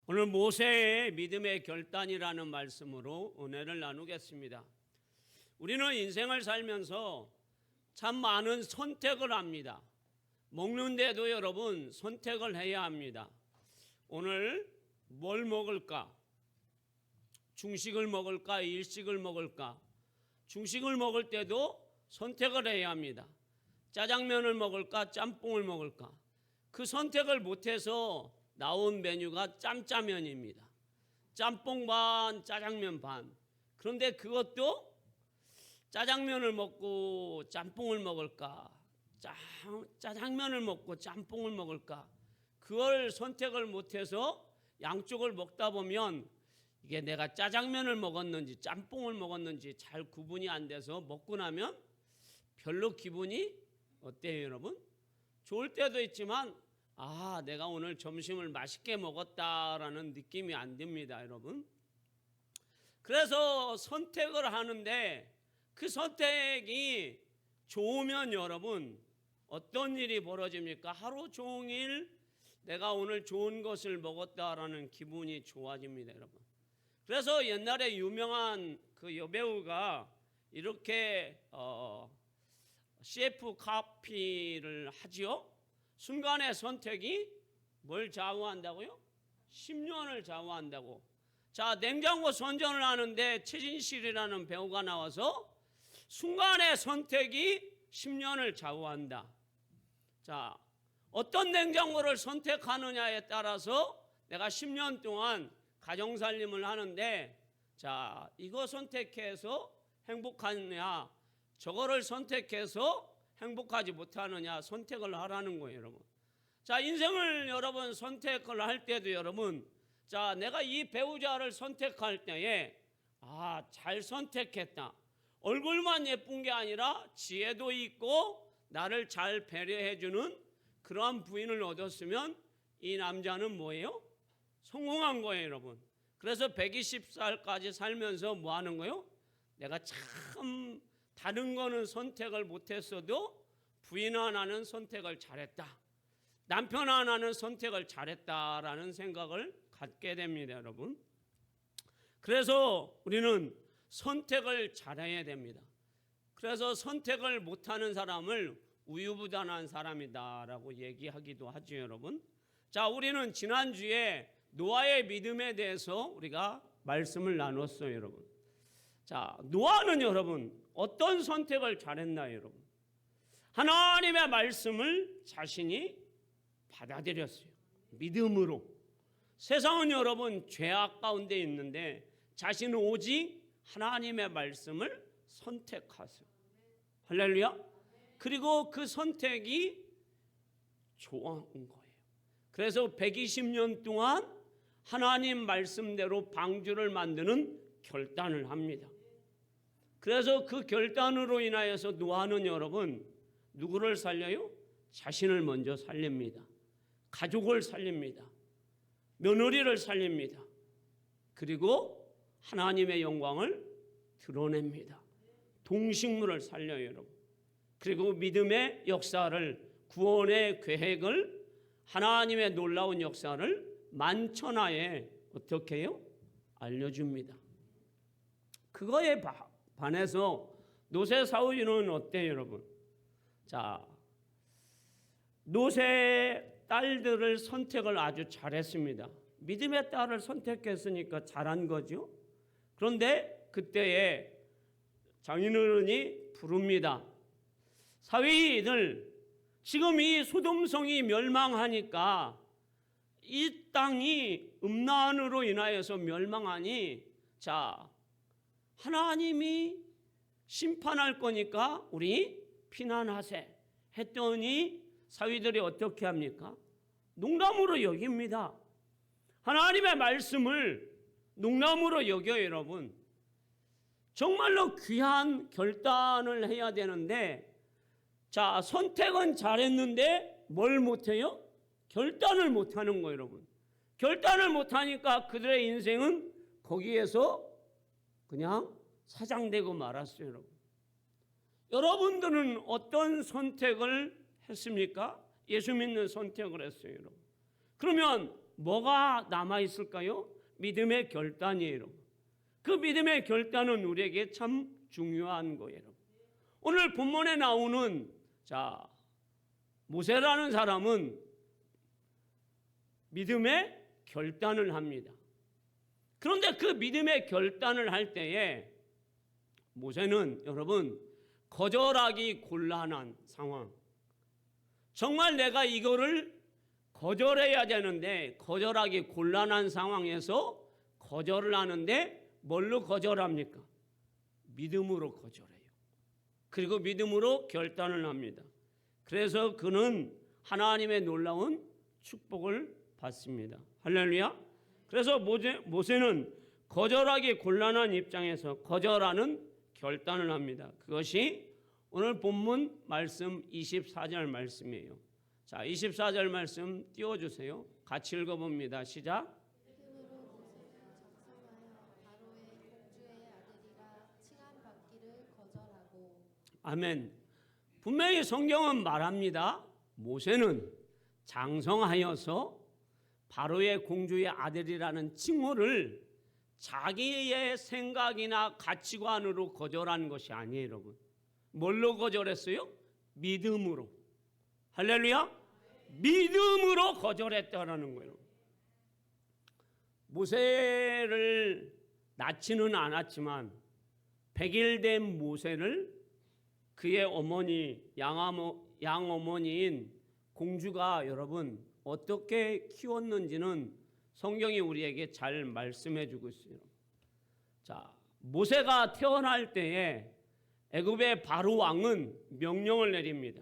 오늘 모세의 믿음의 결단이라는 말씀으로 은혜를 나누겠습니다. 우리는 인생을 살면서 참 많은 선택을 합니다. 먹는데도 여러분 선택을 해야 합니다. 오늘 뭘 먹을까? 중식을 먹을까? 일식을 먹을까? 중식을 먹을 때도 선택을 해야 합니다. 짜장면을 먹을까? 짬뽕을 먹을까? 그 선택을 못해서 나온 메뉴가 짬짜면입니다. 짬뽕 반, 짜장면 반. 그런데 그것도 짜장면을 먹고 짬뽕을 먹을까? 짜장면을 먹고 짬뽕을 먹을까? 그걸 선택을 못해서 양쪽을 먹다 보면 이게 내가 짜장면을 먹었는지 짬뽕을 먹었는지 잘 구분이 안 돼서 먹고 나면 별로 기분이 어때요, 여러분? 좋을 때도 있지만 내가 오늘 점심을 맛있게 먹었다라는 느낌이 안 듭니다, 여러분. 그래서 선택을 하는데 그 선택이 좋으면 여러분 어떤 일이 벌어집니까? 하루 종일 내가 오늘 좋은 것을 먹었다라는 기분이 좋아집니다, 여러분. 그래서 옛날에 유명한 그 여배우가 이렇게 CF 카피를 하지요. 순간의 선택이 뭘 좌우한다고요? 10년을 좌우한다고. 자, 냉장고 선전을 하는데 최진실이라는 배우가 나와서 순간의 선택이 10년을 좌우한다. 자, 어떤 냉장고를 선택하느냐에 따라서 내가 10년 동안 가정살림을 하는데, 자, 이거 선택해서 행복하느냐, 저거를 선택해서 행복하지 못하느냐 선택을 하라는 거예요, 여러분. 자, 인생을 여러분 선택을 할 때도 여러분, 자, 내가 이 배우자를 선택할 때에 잘 선택했다. 얼굴만 예쁜 게 아니라 지혜도 있고 나를 잘 배려해주는 그러한 부인을 얻었으면 이 남자는 뭐예요? 성공한 거예요, 여러분. 그래서 120살까지 살면서 뭐 하는 거예요? 내가 참 다른 거는 선택을 못했어도 부인 하나는 선택을 잘했다. 남편 하나는 선택을 잘했다라는 생각을 갖게 됩니다, 여러분. 그래서 우리는 선택을 잘해야 됩니다. 그래서 선택을 못하는 사람을 우유부단한 사람이다라고 얘기하기도 하죠, 여러분. 자, 우리는 지난주에 노아의 믿음에 대해서 우리가 말씀을 나눴어요, 여러분. 자, 노아는 여러분 어떤 선택을 잘했나요, 여러분? 하나님의 말씀을 자신이 받아들였어요. 믿음으로. 세상은 여러분 죄악 가운데 있는데 자신은 오직 하나님의 말씀을 선택하세요. 할렐루야. 그리고 그 선택이 좋은 거예요. 그래서 120년 동안 하나님 말씀대로 방주를 만드는 결단을 합니다. 그래서 그 결단으로 인하여서 노아는 여러분 누구를 살려요? 자신을 먼저 살립니다. 가족을 살립니다. 며느리를 살립니다. 그리고 하나님의 영광을 드러냅니다. 동식물을 살려요, 여러분. 그리고 믿음의 역사를, 구원의 계획을, 하나님의 놀라운 역사를 만천하에 어떻게 해요? 알려줍니다. 그거에 반해서 노세 사우이는 어때요, 여러분? 자, 노세 딸들을 선택을 아주 잘했습니다. 믿음의 딸을 선택했으니까 잘한 거죠. 그런데 그때에 장인어른이 부릅니다. 사위들, 지금 이 소돔성이 멸망하니까 이 땅이 음란으로 인하여서 멸망하니, 자, 하나님이 심판할 거니까 우리 피난하세 했더니 사위들이 어떻게 합니까? 농담으로 여깁니다. 하나님의 말씀을 농담으로 여겨요, 여러분. 정말로 귀한 결단을 해야 되는데, 자, 선택은 잘했는데 뭘 못해요? 결단을 못하는 거예요, 여러분. 결단을 못하니까 그들의 인생은 거기에서 그냥 사장되고 말았어요, 여러분. 여러분들은 어떤 선택을 했습니까? 예수 믿는 선택을 했어요, 여러분. 그러면 뭐가 남아 있을까요? 믿음의 결단이에요. 그 믿음의 결단은 우리에게 참 중요한 거예요. 오늘 본문에 나오는 모세라는 사람은 믿음의 결단을 합니다. 그런데 그 믿음의 결단을 할 때에 모세는 여러분 거절하기 곤란한 상황, 정말 내가 이거를 거절해야 되는데 거절하기 곤란한 상황에서 거절을 하는데 뭘로 거절합니까? 믿음으로 거절해요. 그리고 믿음으로 결단을 합니다. 그래서 그는 하나님의 놀라운 축복을 받습니다. 할렐루야. 그래서 모세는 거절하기 곤란한 입장에서 거절하는 결단을 합니다. 그것이 오늘 본문 말씀 24절 말씀이에요. 자, 24절 말씀 띄워주세요. 같이 읽어봅니다. 시작. 믿음으로 모세가 작성하여 바로의 공주의 아들이라 칭함받기를 거절하고. 아멘. 분명히 성경은 말합니다. 모세는 장성하여서 바로의 공주의 아들이라는 칭호를 자기의 생각이나 가치관으로 거절한 것이 아니에요, 여러분. 뭘로 거절했어요? 믿음으로. 할렐루야. 믿음으로 거절했다라는 거예요. 모세를 낳지는 않았지만 100일 된 모세를 그의 어머니 양어머니인 공주가 여러분 어떻게 키웠는지는 성경이 우리에게 잘 말씀해 주고 있어요. 자, 모세가 태어날 때에 애굽의 바로 왕은 명령을 내립니다.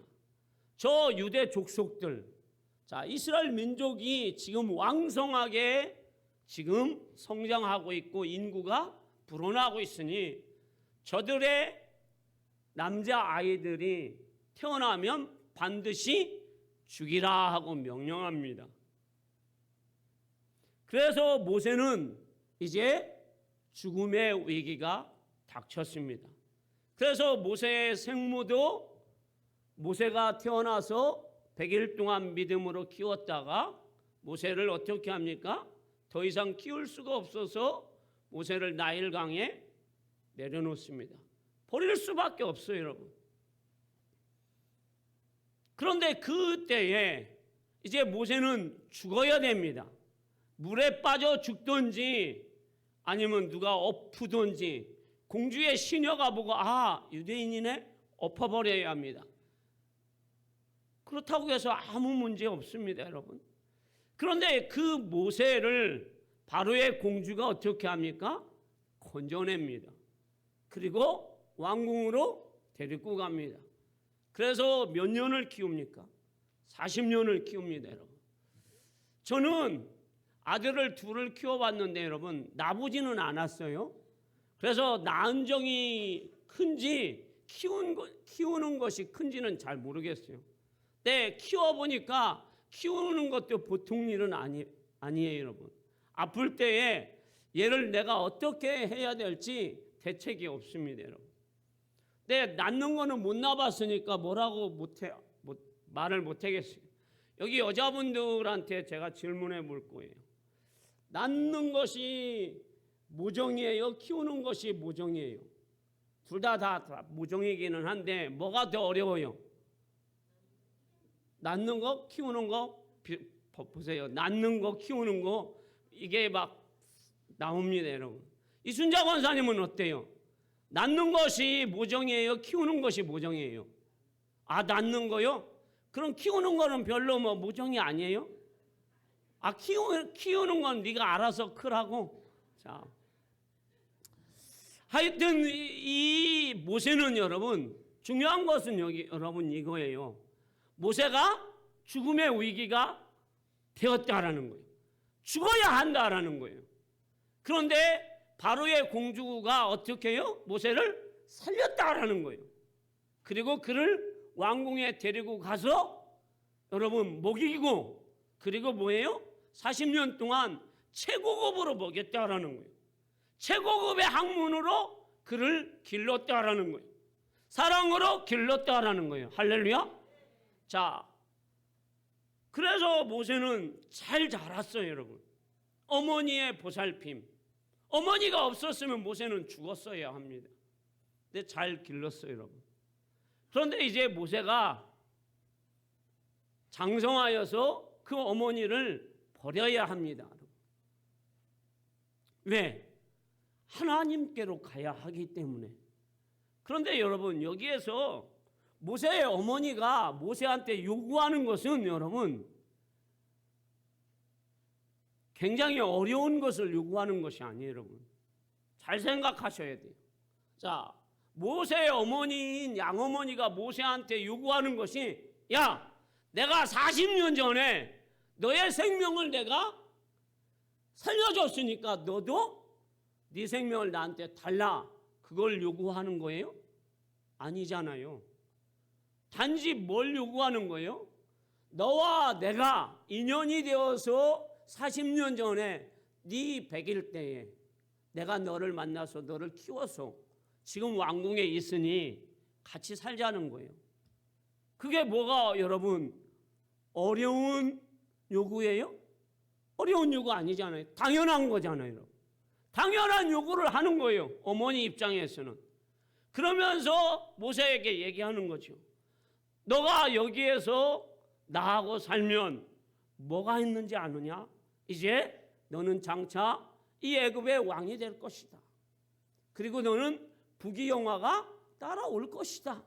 저 유대 족속들, 자, 이스라엘 민족이 지금 왕성하게 지금 성장하고 있고 인구가 불어나고 있으니 저들의 남자 아이들이 태어나면 반드시 죽이라 하고 명령합니다. 그래서 모세는 이제 죽음의 위기가 닥쳤습니다. 그래서 모세의 생모도 모세가 태어나서 100일 동안 믿음으로 키웠다가 모세를 어떻게 합니까? 더 이상 키울 수가 없어서 모세를 나일강에 내려놓습니다. 버릴 수밖에 없어요, 여러분. 그런데 그때에 이제 모세는 죽어야 됩니다. 물에 빠져 죽든지 아니면 누가 엎으든지 공주의 시녀가 보고 유대인이네 엎어버려야 합니다. 그렇다고 해서 아무 문제 없습니다, 여러분. 그런데 그 모세를 바로의 공주가 어떻게 합니까? 건져냅니다. 그리고 왕궁으로 데리고 갑니다. 그래서 몇 년을 키웁니까? 40년을 키웁니다, 여러분. 저는 아들을 둘을 키워봤는데 여러분 나보지는 않았어요. 그래서 낳은 정이 큰지 키우는 것이 큰지는 잘 모르겠어요. 근데 키워보니까 키우는 것도 보통 일은 아니에요, 여러분. 아플 때에 얘를 내가 어떻게 해야 될지 대책이 없습니다, 여러분. 근데 낳는 거는 못 낳아봤으니까 뭐라고 말을 못 하겠어요. 여기 여자분들한테 제가 질문해 볼 거예요. 낳는 것이 모정이에요? 키우는 것이 모정이에요? 둘 다 모정이기는 한데 뭐가 더 어려워요? 낳는 거, 키우는 거 보세요. 낳는 거, 키우는 거 이게 막 나옵니다, 여러분. 이순자 권사님은 어때요? 낳는 것이 모정이에요? 키우는 것이 모정이에요? 낳는 거요? 그럼 키우는 거는 별로 모정이 아니에요? 키우는 건 네가 알아서 크라고. 자, 하여튼 이 모세는 여러분 중요한 것은 여러분 이거예요. 모세가 죽음의 위기가 되었다라는 거예요. 죽어야 한다라는 거예요. 그런데 바로의 공주가 어떻게 해요? 모세를 살렸다라는 거예요. 그리고 그를 왕궁에 데리고 가서 여러분 먹이고 그리고 뭐예요? 40년 동안 최고급으로 먹였다라는 거예요. 최고급의 학문으로 그를 길렀다라는 거예요. 사랑으로 길렀다라는 거예요. 할렐루야. 자, 그래서 모세는 잘 자랐어요, 여러분. 어머니의 보살핌. 어머니가 없었으면 모세는 죽었어야 합니다. 근데 잘 길렀어요, 여러분. 그런데 이제 모세가 장성하여서 그 어머니를 버려야 합니다. 왜? 하나님께로 가야 하기 때문에. 그런데 여러분, 여기에서 모세의 어머니가 모세한테 요구하는 것은 여러분 굉장히 어려운 것을 요구하는 것이 아니에요, 여러분. 잘 생각하셔야 돼요. 자, 모세의 어머니인 양어머니가 모세한테 요구하는 것이, 야, 내가 40년 전에 너의 생명을 내가 살려줬으니까 너도 네 생명을 나한테 달라. 그걸 요구하는 거예요? 아니잖아요. 단지 뭘 요구하는 거예요? 너와 내가 인연이 되어서 40년 전에 네 100일 때에 내가 너를 만나서 너를 키워서 지금 왕궁에 있으니 같이 살자는 거예요. 그게 뭐가 여러분 어려운 요구예요? 어려운 요구 아니잖아요. 당연한 거잖아요. 당연한 요구를 하는 거예요. 어머니 입장에서는. 그러면서 모세에게 얘기하는 거죠. 너가 여기에서 나하고 살면 뭐가 있는지 아느냐? 이제 너는 장차 이 애굽의 왕이 될 것이다. 그리고 너는 부귀영화가 따라올 것이다.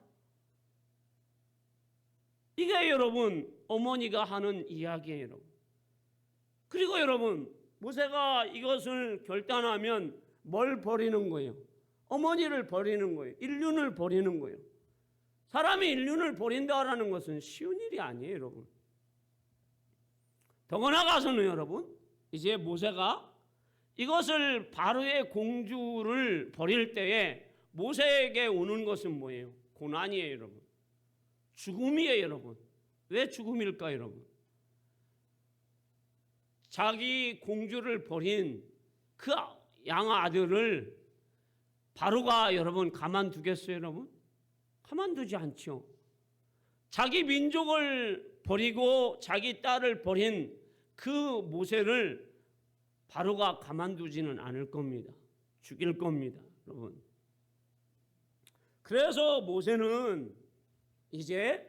이게 여러분 어머니가 하는 이야기예요, 여러분. 그리고 여러분 모세가 이것을 결단하면 뭘 버리는 거예요? 어머니를 버리는 거예요. 인륜을 버리는 거예요. 사람이 인륜을 버린다라는 것은 쉬운 일이 아니에요, 여러분. 더 나아가서는 여러분, 이제 모세가 이것을 바로의 공주를 버릴 때에 모세에게 오는 것은 뭐예요? 고난이에요, 여러분. 죽음이에요, 여러분. 왜 죽음일까요, 여러분? 자기 공주를 버린 그 양아들을 바로가 여러분 가만두겠어요, 여러분? 가만두지 않죠. 자기 민족을 버리고 자기 딸을 버린 그 모세를 바로가 가만두지는 않을 겁니다. 죽일 겁니다, 여러분. 그래서 모세는 이제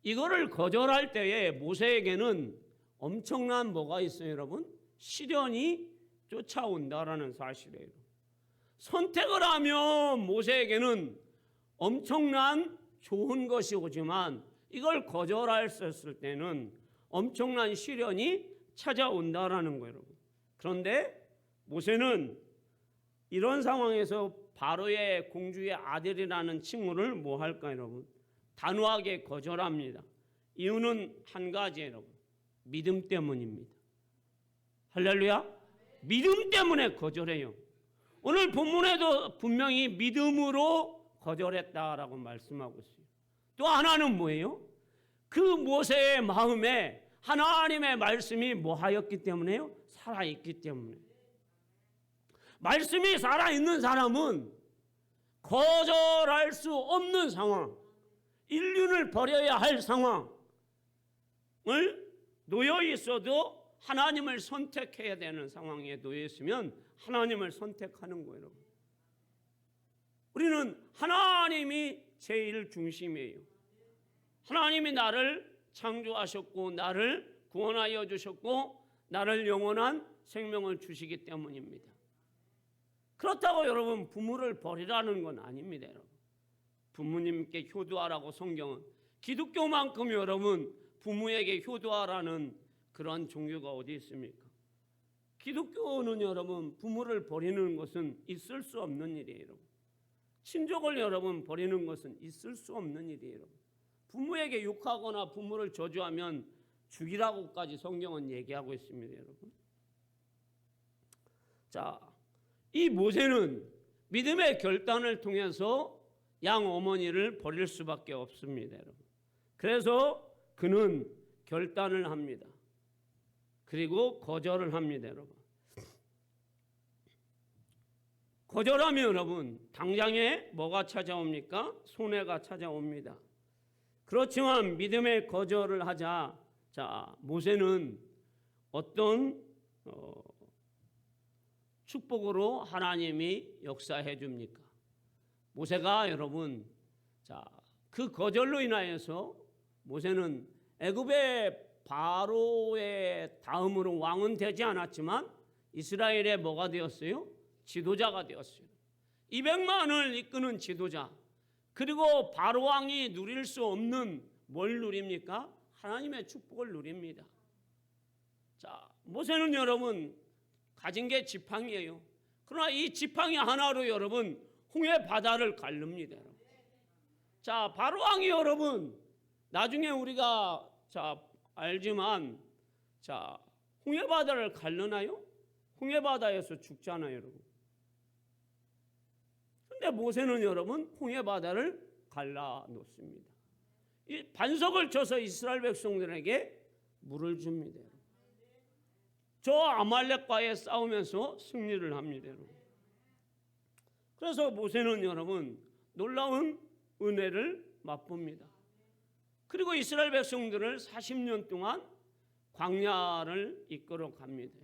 이거를 거절할 때에 모세에게는 엄청난 뭐가 있어요, 여러분? 시련이 쫓아온다라는 사실이에요. 선택을 하면 모세에게는 엄청난 좋은 것이 오지만 이걸 거절했을 때는 엄청난 시련이 찾아온다라는 거예요, 여러분. 그런데 모세는 이런 상황에서 바로의 공주의 아들이라는 칭호를 뭐 할까요, 여러분? 단호하게 거절합니다. 이유는 한 가지예요, 여러분. 믿음 때문입니다. 할렐루야. 믿음 때문에 거절해요. 오늘 본문에도 분명히 믿음으로 거절했다라고 말씀하고 있어요. 또 하나는 뭐예요? 그 모세의 마음에 하나님의 말씀이 뭐 하였기 때문에요? 살아있기 때문에. 말씀이 살아있는 사람은 거절할 수 없는 상황, 인륜을 버려야 할 상황을 놓여 있어도 하나님을 선택해야 되는 상황에 놓여 있으면 하나님을 선택하는 거예요, 여러분. 우리는 하나님이 제일 중심이에요. 하나님이 나를 창조하셨고 나를 구원하여 주셨고 나를 영원한 생명을 주시기 때문입니다. 그렇다고 여러분 부모를 버리라는 건 아닙니다, 여러분. 부모님께 효도하라고 성경은, 기독교만큼 여러분 부모에게 효도하라는 그런 종교가 어디 있습니까? 기독교는 여러분 부모를 버리는 것은 있을 수 없는 일이에요, 여러분. 친족을 여러분 버리는 것은 있을 수 없는 일이에요, 여러분. 부모에게 욕하거나 부모를 저주하면 죽이라고까지 성경은 얘기하고 있습니다, 여러분. 자, 이 모세는 믿음의 결단을 통해서 양 어머니를 버릴 수밖에 없습니다, 여러분. 그래서 그는 결단을 합니다. 그리고 거절을 합니다, 여러분. 거절하면 여러분 당장에 뭐가 찾아옵니까? 손해가 찾아옵니다. 그렇지만 믿음의 거절을 하자, 자, 모세는 어떤 축복으로 하나님이 역사해 줍니까? 모세가 여러분, 자, 그 거절로 인하여서 모세는 애굽의 바로의 다음으로 왕은 되지 않았지만 이스라엘의 뭐가 되었어요? 지도자가 되었어요. 200만을 이끄는 지도자. 그리고 바로 왕이 누릴 수 없는 뭘 누립니까? 하나님의 축복을 누립니다. 자, 모세는 여러분 가진 게 지팡이에요. 그러나 이 지팡이 하나로 여러분 홍해 바다를 가릅니다. 자, 바로 왕이 여러분 나중에 우리가 알지만 홍해 바다를 갈르나요? 홍해 바다에서 죽잖아요, 여러분. 근데 모세는 여러분 홍해 바다를 갈라 놓습니다. 이 반석을 쳐서 이스라엘 백성들에게 물을 줍니다. 저 아말렉과의 싸우면서 승리를 합니다. 그래서 모세는 여러분 놀라운 은혜를 맛봅니다. 그리고 이스라엘 백성들을 40년 동안 광야를 이끌어 갑니다.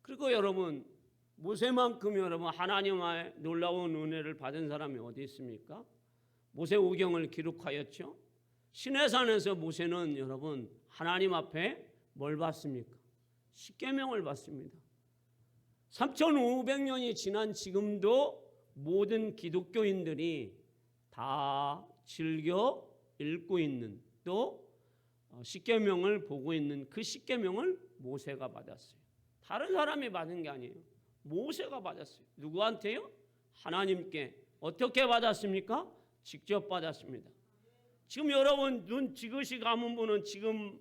그리고 여러분 모세만큼 여러분 하나님의 놀라운 은혜를 받은 사람이 어디 있습니까? 모세오경을 기록하였죠. 시내산에서 모세는 여러분 하나님 앞에 뭘 받습니까? 십계명을 받습니다. 3,500년이 지난 지금도 모든 기독교인들이 다 즐겨 읽고 있는 또 십계명을 보고 있는 그 십계명을 모세가 받았어요. 다른 사람이 받은 게 아니에요. 모세가 받았어요. 누구한테요? 하나님께. 어떻게 받았습니까? 직접 받았습니다. 지금 여러분 눈 지그시 감은 분은 지금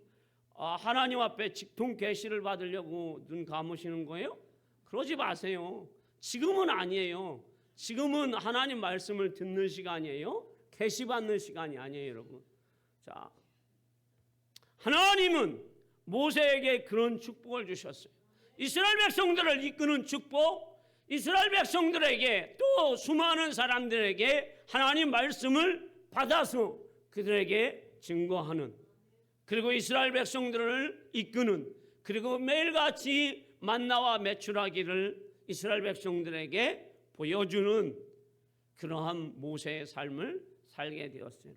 하나님 앞에 직통 계시를 받으려고 눈 감으시는 거예요? 그러지 마세요. 지금은 아니에요. 지금은 하나님 말씀을 듣는 시간이에요. 계시 받는 시간이 아니에요, 여러분. 자, 하나님은 모세에게 그런 축복을 주셨어요. 이스라엘 백성들을 이끄는 축복, 이스라엘 백성들에게 또 수많은 사람들에게 하나님 말씀을 받아서 그들에게 증거하는, 그리고 이스라엘 백성들을 이끄는, 그리고 매일같이 만나와 메추라기를 이스라엘 백성들에게 보여주는 그러한 모세의 삶을 살게 되었어요.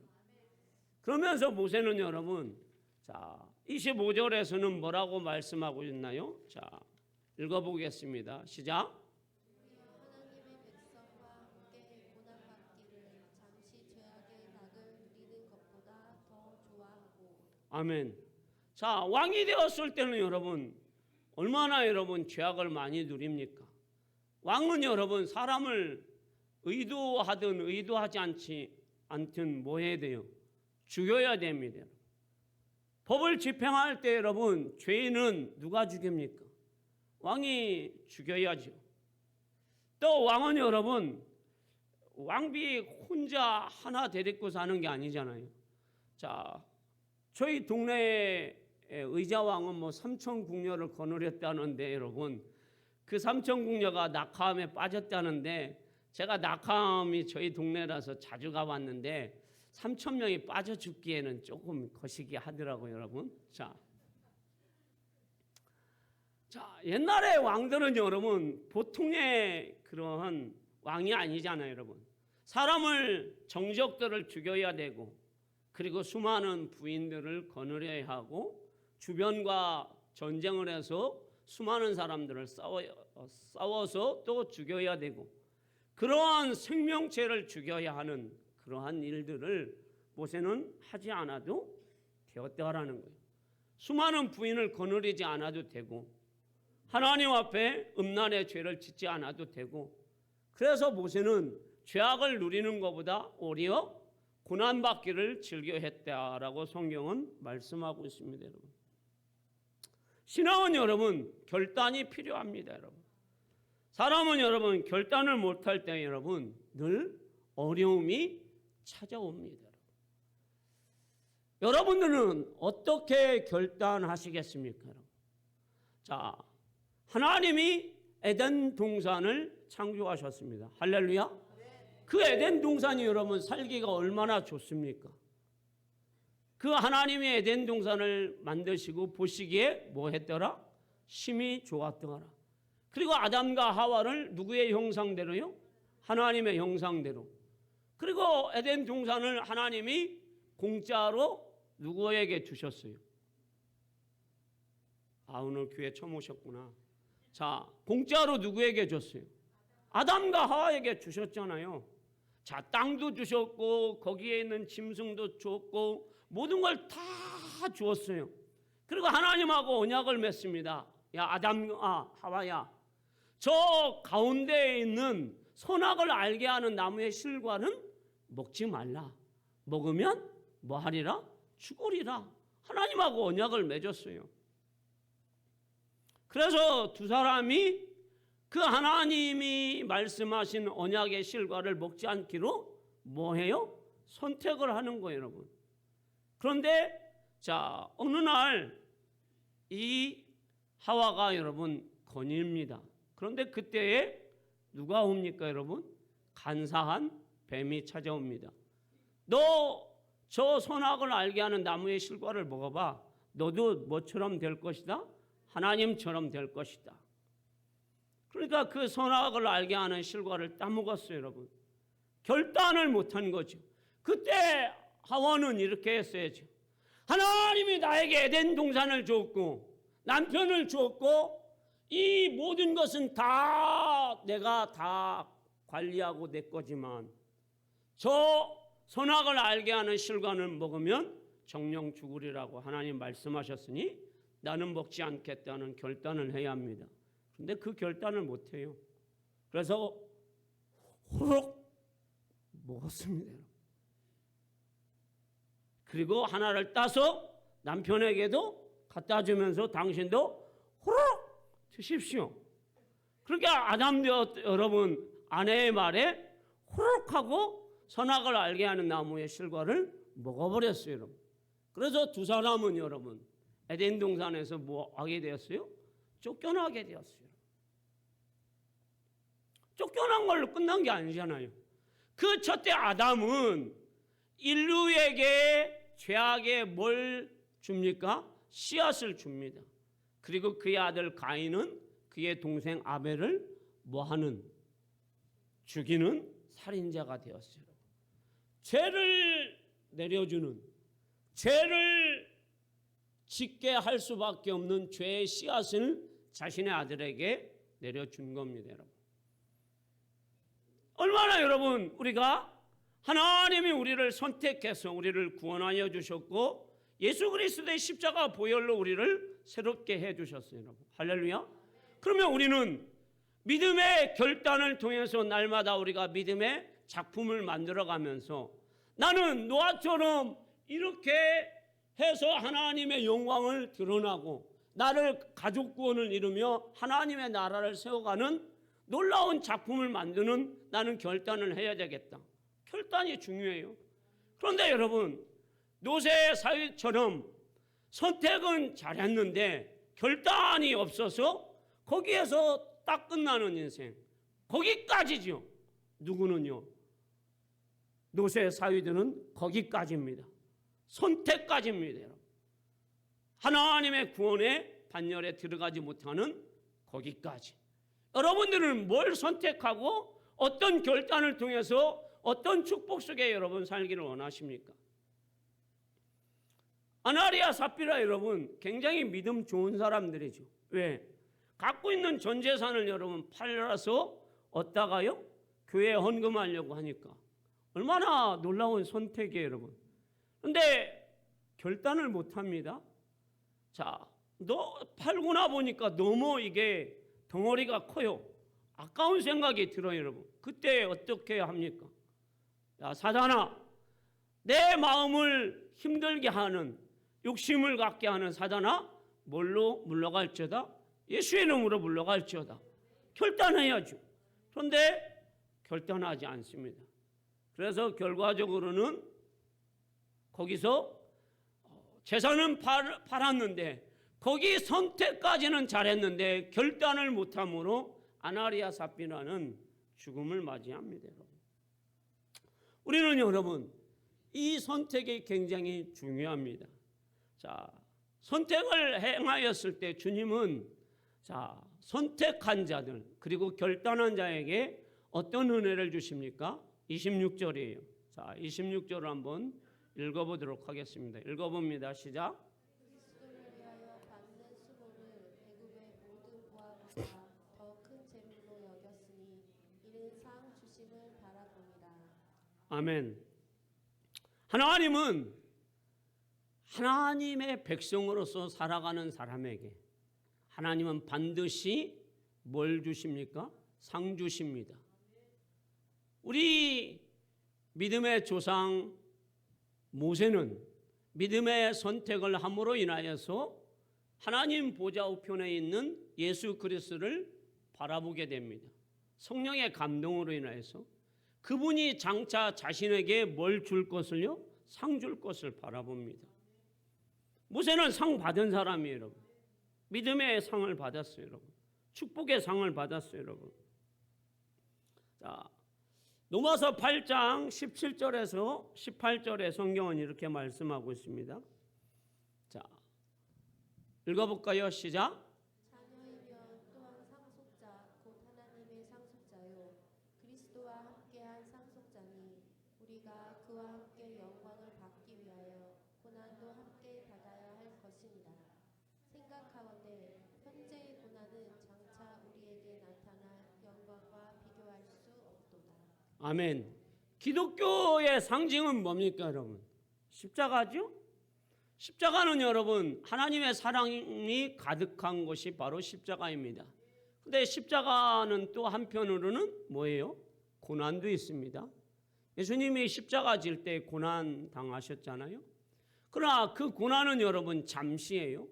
그러면서 모세는 여러분 25절에서는 뭐라고 말씀하고 있나요? 자, 읽어보겠습니다. 시작. 하나님의 백성과 함께 고난받기를 잠시 죄악의 낙을 누리는 것보다 더 좋아하고. 아멘. 자, 왕이 되었을 때는 여러분 얼마나 여러분 죄악을 많이 누립니까? 왕은 여러분 사람을 의도하든 의도하지 않든 뭐 해야 돼요? 죽여야 됩니다. 법을 집행할 때 여러분 죄인은 누가 죽입니까? 왕이 죽여야죠. 또 왕은 여러분 왕비 혼자 하나 데리고 사는 게 아니잖아요. 자, 저희 동네에 의자왕은 뭐 삼천궁녀를 거느렸다는데 여러분 그 삼천궁녀가 낙하암에 빠졌다는데 제가 낙하암이 저희 동네라서 자주 가봤는데 3,000명이 빠져 죽기에는 조금 거시기 하더라고요, 여러분. 자, 옛날에 왕들은 여러분 보통의 그러한 왕이 아니잖아요, 여러분. 사람을 정적들을 죽여야 되고 그리고 수많은 부인들을 거느려야 하고 주변과 전쟁을 해서 수많은 사람들을 싸워서 또 죽여야 되고 그러한 생명체를 죽여야 하는 그러한 일들을 모세는 하지 않아도 되었다라는 거예요. 수많은 부인을 거느리지 않아도 되고 하나님 앞에 음란의 죄를 짓지 않아도 되고 그래서 모세는 죄악을 누리는 것보다 오히려 고난받기를 즐겨했다라고 성경은 말씀하고 있습니다, 여러분. 신앙은 여러분 결단이 필요합니다, 여러분. 사람은 여러분 결단을 못할 때 여러분 늘 어려움이 찾아옵니다. 여러분들은 어떻게 결단하시겠습니까, 여러분? 자, 하나님이 에덴 동산을 창조하셨습니다. 할렐루야. 그 에덴 동산이 여러분 살기가 얼마나 좋습니까? 그 하나님이 에덴 동산을 만드시고 보시기에 뭐 했더라? 심히 좋았더라. 그리고 아담과 하와를 누구의 형상대로요? 하나님의 형상대로. 그리고 에덴 동산을 하나님이 공짜로 누구에게 주셨어요? 오늘 교회 처음 오셨구나. 자, 공짜로 누구에게 줬어요? 아담과 하와에게 주셨잖아요. 자, 땅도 주셨고 거기에 있는 짐승도 줬고 모든 걸 다 주었어요. 그리고 하나님하고 언약을 맺습니다. 야, 하와야, 저 가운데에 있는 선악을 알게 하는 나무의 실과는 먹지 말라. 먹으면 뭐 하리라? 죽으리라. 하나님하고 언약을 맺었어요. 그래서 두 사람이 그 하나님이 말씀하신 언약의 실과를 먹지 않기로 뭐 해요? 선택을 하는 거예요, 여러분. 그런데 자, 어느 날 이 하와가 여러분 거닐니다. 그런데 그때에 누가 옵니까, 여러분? 간사한 뱀이 찾아옵니다. 너 저 선악을 알게 하는 나무의 실과를 먹어봐. 너도 뭐처럼 될 것이다? 하나님처럼 될 것이다. 그러니까 그 선악을 알게 하는 실과를 따먹었어요, 여러분. 결단을 못한 거죠. 그때 하와는 이렇게 했어야죠. 하나님이 나에게 에덴 동산을 줬고 남편을 줬고 이 모든 것은 다 내가 다 관리하고 내 거지만 저 선악을 알게 하는 실과는 먹으면 정령 죽으리라고 하나님 말씀하셨으니 나는 먹지 않겠다는 결단을 해야 합니다. 그런데 그 결단을 못해요. 그래서 호록 먹었습니다. 그리고 하나를 따서 남편에게도 갖다 주면서 당신도 호록 드십시오. 그러니까 아담도 여러분 아내의 말에 호록하고 선악을 알게 하는 나무의 실과를 먹어버렸어요, 여러분. 그래서 두 사람은 여러분 에덴 동산에서 뭐 하게 되었어요? 쫓겨나게 되었어요. 쫓겨난 걸로 끝난 게 아니잖아요. 그 첫째 아담은 인류에게 죄악에 뭘 줍니까? 씨앗을 줍니다. 그리고 그의 아들 가인은 그의 동생 아벨을 뭐하는? 죽이는 살인자가 되었어요. 죄를 내려주는, 죄를 짓게 할 수밖에 없는 죄의 씨앗을 자신의 아들에게 내려준 겁니다, 여러분. 얼마나 여러분 우리가 하나님이 우리를 선택해서 우리를 구원하여 주셨고 예수 그리스도의 십자가 보혈로 우리를 새롭게 해 주셨어요, 여러분. 할렐루야. 그러면 우리는 믿음의 결단을 통해서 날마다 우리가 믿음의 작품을 만들어가면서 나는 노아처럼 이렇게 해서 하나님의 영광을 드러나고 나를 가족 구원을 이루며 하나님의 나라를 세워가는 놀라운 작품을 만드는 나는 결단을 해야 되겠다. 결단이 중요해요. 그런데 여러분 노세 사위처럼 선택은 잘했는데 결단이 없어서 거기에서 딱 끝나는 인생. 거기까지죠. 누구는요? 노세 사위들은 거기까지입니다. 선택까지입니다. 하나님의 구원의 반열에 들어가지 못하는 거기까지. 여러분들은 뭘 선택하고 어떤 결단을 통해서 어떤 축복 속에 여러분 살기를 원하십니까? 아나리아 삽비라 여러분 굉장히 믿음 좋은 사람들이죠. 왜? 갖고 있는 전 재산을 여러분 팔아서 얻다가요 교회에 헌금하려고 하니까 얼마나 놀라운 선택이에요, 여러분. 그런데 결단을 못합니다. 자, 팔고 나 보니까 너무 이게 덩어리가 커요. 아까운 생각이 들어요, 여러분. 그때 어떻게 합니까? 야, 사단아, 내 마음을 힘들게 하는 욕심을 갖게 하는 사단아, 뭘로 물러갈지어다? 예수의 이름으로 물러갈지어다. 결단해야죠. 그런데 결단하지 않습니다. 그래서 결과적으로는 거기서 재산은 팔았는데 거기 선택까지는 잘했는데 결단을 못함으로 아나리아 삽비라는 죽음을 맞이합니다. 여러분. 우리는 여러분 이 선택이 굉장히 중요합니다. 자, 선택을 행하였을 때 주님은 선택한 자들 그리고 결단한 자에게 어떤 은혜를 주십니까? 26절이에요. 자, 26절을 한번 읽어보도록 하겠습니다. 읽어봅니다. 시작. 그리스도를 위하여 받는 수고를 애굽의 모든 부하보다 더 큰 재물로 여겼으니 이는 상 주심을 바라봅니다. 아멘. 하나님은 하나님의 백성으로서 살아가는 사람에게 하나님은 반드시 뭘 주십니까? 상 주십니다. 우리 믿음의 조상 모세는 믿음의 선택을 함으로 인하여서 하나님 보좌 우편에 있는 예수 그리스도를 바라보게 됩니다. 성령의 감동으로 인하여서 그분이 장차 자신에게 뭘 줄 것을요? 상 줄 것을 바라봅니다. 모세는 상 받은 사람이에요, 여러분. 믿음의 상을 받았어요, 여러분. 축복의 상을 받았어요, 여러분. 자, 로마서 8장 17절에서 18절의 성경은 이렇게 말씀하고 있습니다. 자, 읽어볼까요? 시작. 자녀이면 또한 상속자 곧 하나님의 상속자요 그리스도와 함께한 상속자니 우리가 그와 함께 영광을 받기 위하여 고난도 함께 받아야 할 것입니다. 생각하건대 현재의 고난은 장차 우리에게 나타날 영광과 비교할 수 없도다. 아멘. 기독교의 상징은 뭡니까, 여러분? 십자가죠? 십자가는 여러분 하나님의 사랑이 가득한 것이 바로 십자가입니다. 근데 십자가는 또 한편으로는 뭐예요? 고난도 있습니다. 예수님이 십자가 질 때 고난 당하셨잖아요. 그러나 그 고난은 여러분 잠시예요.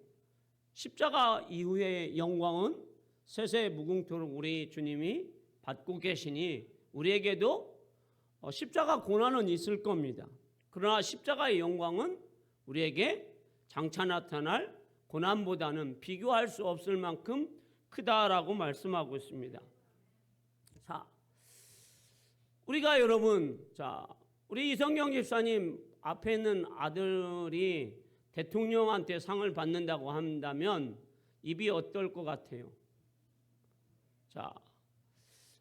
십자가 이후의 영광은 세세 무궁토록 우리 주님이 받고 계시니 우리에게도 십자가 고난은 있을 겁니다. 그러나 십자가의 영광은 우리에게 장차 나타날 고난보다는 비교할 수 없을 만큼 크다라고 말씀하고 있습니다. 자, 우리가 여러분, 우리 이성경 집사님 앞에 있는 아들이 대통령한테 상을 받는다고 한다면 입이 어떨 것 같아요? 자,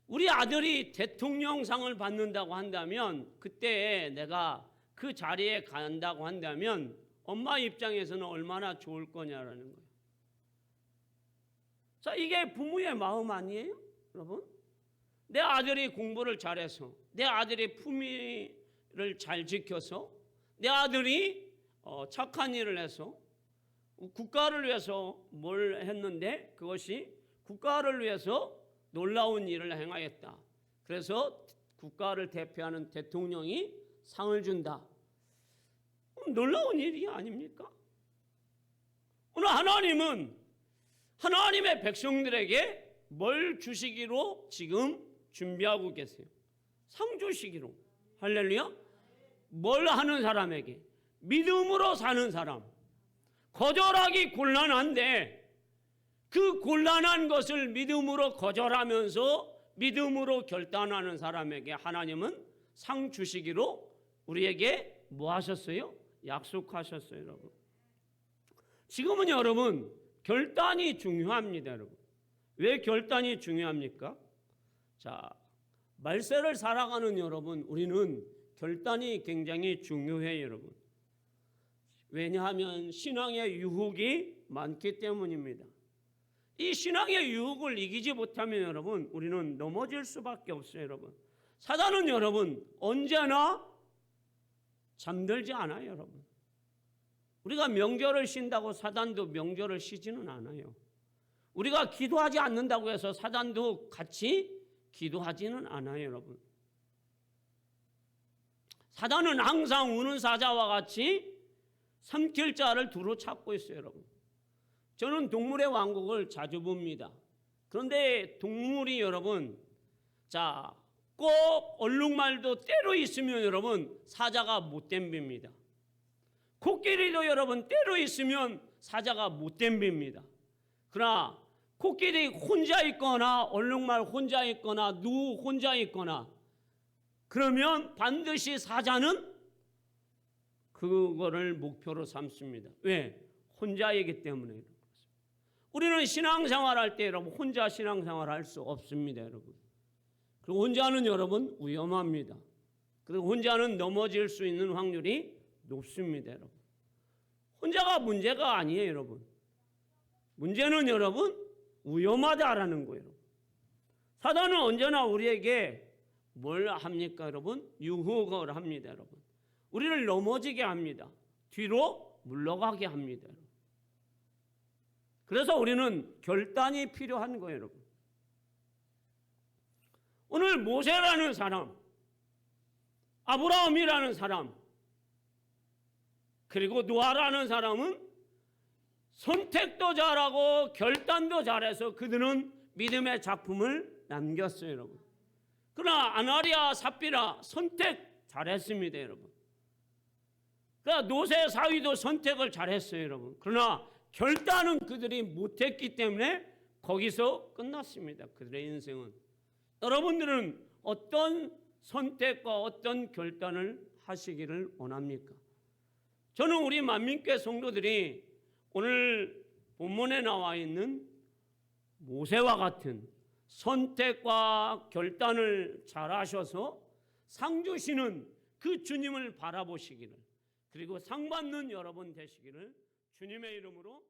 우리 아들이 대통령상을 받는다고 한다면 그때 내가 그 자리에 간다고 한다면 엄마 입장에서는 얼마나 좋을 거냐라는 거예요. 자, 이게 부모의 마음 아니에요, 여러분? 내 아들이 공부를 잘해서, 내 아들이 품위를 잘 지켜서, 내 아들이 착한 일을 해서 국가를 위해서 뭘 했는데 그것이 국가를 위해서 놀라운 일을 행하였다. 그래서 국가를 대표하는 대통령이 상을 준다. 놀라운 일이 아닙니까? 오늘 하나님은 하나님의 백성들에게 뭘 주시기로 지금 준비하고 계세요. 상 주시기로. 할렐루야. 뭘 하는 사람에게? 믿음으로 사는 사람. 거절하기 곤란한데 그 곤란한 것을 믿음으로 거절하면서 믿음으로 결단하는 사람에게 하나님은 상 주시기로 우리에게 뭐 하셨어요? 약속하셨어요, 여러분. 지금은 여러분 결단이 중요합니다, 여러분. 왜 결단이 중요합니까? 자, 말세를 살아가는 여러분, 우리는 결단이 굉장히 중요해요, 여러분. 왜냐하면 신앙의 유혹이 많기 때문입니다. 이 신앙의 유혹을 이기지 못하면 여러분, 우리는 넘어질 수밖에 없어요, 여러분. 사단은 여러분 언제나 잠들지 않아요, 여러분. 우리가 명절을 쉰다고 사단도 명절을 쉬지는 않아요. 우리가 기도하지 않는다고 해서 사단도 같이 기도하지는 않아요, 여러분. 사단은 항상 우는 사자와 같이 삼킬 자를 두루 찾고 있어요, 여러분. 저는 동물의 왕국을 자주 봅니다. 그런데 동물이 여러분, 꼭 얼룩말도 때로 있으면 여러분 사자가 못 덤빕니다. 코끼리도 여러분 때로 있으면 사자가 못 덤빕니다. 그러나 코끼리 혼자 있거나 얼룩말 혼자 있거나 누 혼자 있거나 그러면 반드시 사자는 그거를 목표로 삼습니다. 왜? 혼자이기 때문에. 우리는 신앙생활할 때 여러분 혼자 신앙생활 할 수 없습니다, 여러분. 그리고 혼자는 여러분 위험합니다. 그리고 혼자는 넘어질 수 있는 확률이 높습니다, 여러분. 혼자가 문제가 아니에요, 여러분. 문제는 여러분 위험하다라는 거예요. 사단은 언제나 우리에게 뭘 합니까, 여러분? 유혹을 합니다, 여러분. 우리를 넘어지게 합니다. 뒤로 물러가게 합니다, 여러분. 그래서 우리는 결단이 필요한 거예요, 여러분. 오늘 모세라는 사람, 아브라함이라는 사람, 그리고 노아라는 사람은 선택도 잘하고 결단도 잘해서 그들은 믿음의 작품을 남겼어요, 여러분. 그러나 아나리아, 삽비라 선택 잘했습니다, 여러분. 그러니까 노세, 사위도 선택을 잘했어요, 여러분. 그러나 결단은 그들이 못했기 때문에 거기서 끝났습니다, 그들의 인생은. 여러분들은 어떤 선택과 어떤 결단을 하시기를 원합니까? 저는 우리 만민교회 성도들이 오늘 본문에 나와 있는 모세와 같은 선택과 결단을 잘 하셔서 상 주시는 그 주님을 바라보시기를, 그리고 상 받는 여러분 되시기를 주님의 이름으로